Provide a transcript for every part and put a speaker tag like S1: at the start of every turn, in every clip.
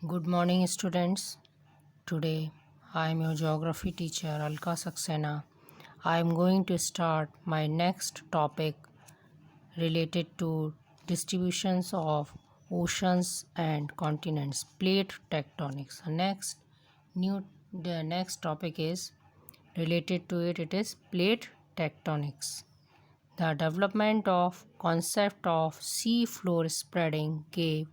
S1: Good morning, students. Today I am your geography teacher Alka Saxena. I am going to start my next topic related to distributions of oceans and continents, plate tectonics. The next topic is related to it. It is plate tectonics. The development of concept of sea floor spreading gave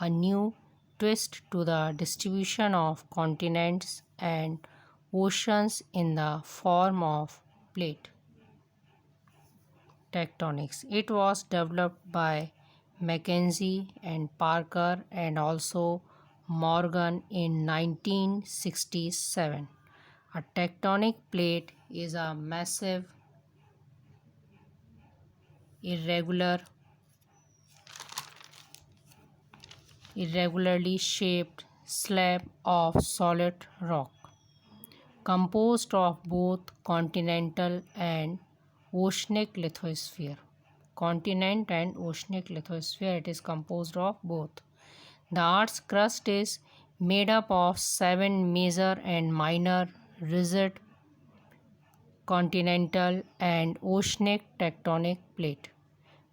S1: a new twist to the distribution of continents and oceans in the form of plate tectonics. It was developed by Mackenzie and Parker and also Morgan in 1967. A tectonic plate is a massive irregular irregularly shaped slab of solid rock, composed of both continental and oceanic lithosphere. Continent and oceanic lithosphere, it is composed of both. The Earth's crust is made up of 7 major and minor rigid continental and oceanic tectonic plates,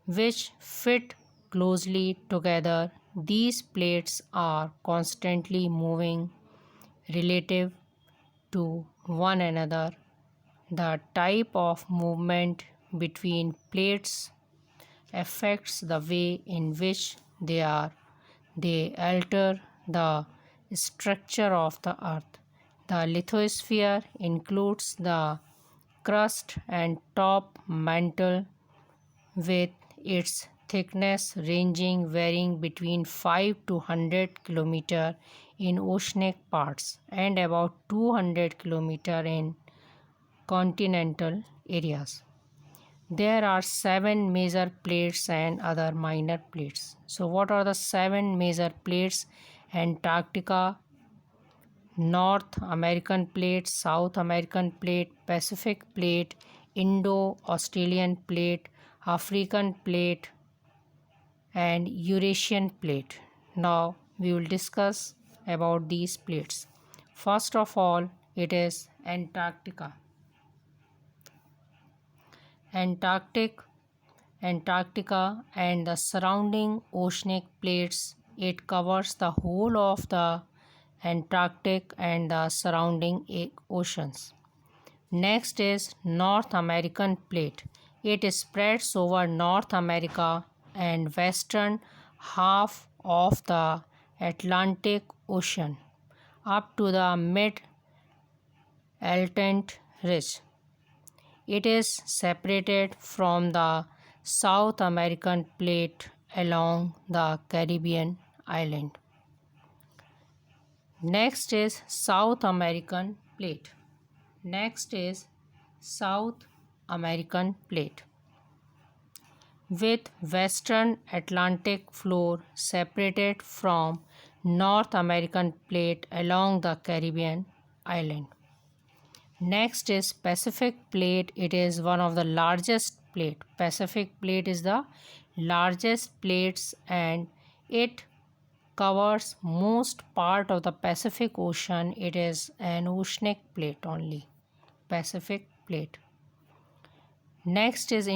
S1: which fit closely together. These plates are constantly moving relative to one another. The type of movement between plates affects the way in which they alter the structure of the earth. The lithosphere includes the crust and top mantle with its thickness varying between 5 to 100 km in oceanic parts and about 200 km in continental areas. There are 7 major plates and other minor plates. So, what are the 7 major plates? Antarctica, North American plate, South American plate, Pacific plate, Indo-Australian plate, African plate, and Eurasian plate. Now we will discuss about these plates. First of all, it is Antarctica. Antarctica and the surrounding oceanic plates. It covers the whole of the Antarctic and the surrounding oceans. Next is North American plate. It spreads over North America and western half of the Atlantic Ocean up to the mid-Atlantic ridge. It is separated from the South American plate along the Caribbean island. Next is South American plate. With western Atlantic floor separated from North American plate along the Caribbean island. Next is Pacific plate. It is one of the largest plate. Pacific plate is the largest plates and it covers most part of the Pacific Ocean. It is an oceanic plate only. Pacific plate. Next is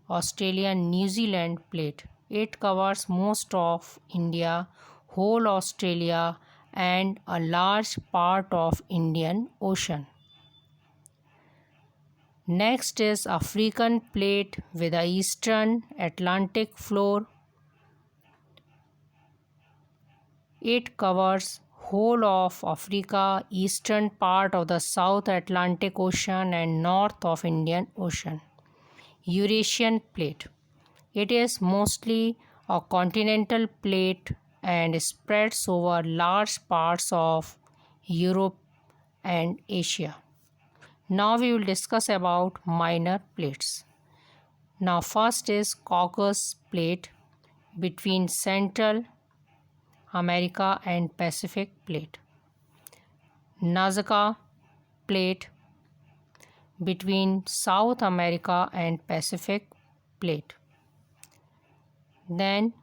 S1: Australian-New Zealand plate. It covers most of India, whole Australia, and a large part of Indian Ocean. Next is African plate with the eastern Atlantic floor. It covers whole of Africa, eastern part of the South Atlantic Ocean and north of Indian Ocean. Eurasian plate. It is mostly a continental plate and spreads over large parts of Europe and Asia. Now we will discuss about minor plates. Now first is Caucasus plate between Central America and Pacific plate. Nazca plate between South America and Pacific plate. Then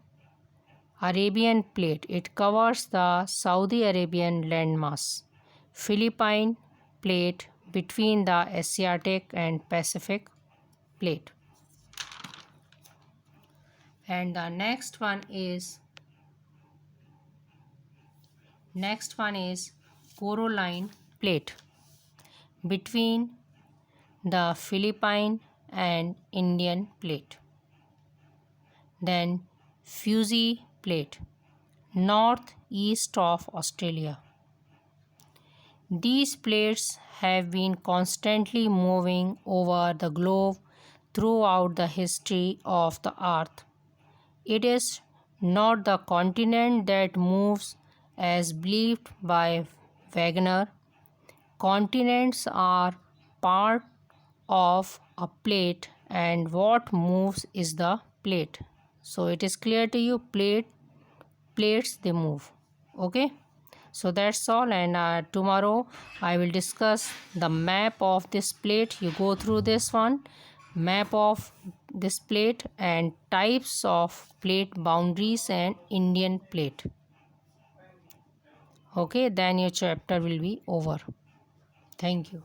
S1: Arabian Plate, it covers the Saudi Arabian landmass. Philippine Plate, between the Asiatic and Pacific Plate. And the next one is Caroline Plate, between the Philippine and Indian Plate. Then Fuji Plate, northeast of Australia. These plates have been constantly moving over the globe throughout the history of the earth. It is not the continent that moves as believed by Wagner. Continents are part of a plate, and what moves is the plate. So it is clear to you, plates they move. Okay, so that's all, and tomorrow I will discuss the map of this plate. You go through this one, map of this plate and types of plate boundaries and Indian plate. Okay, then your chapter will be over. Thank you.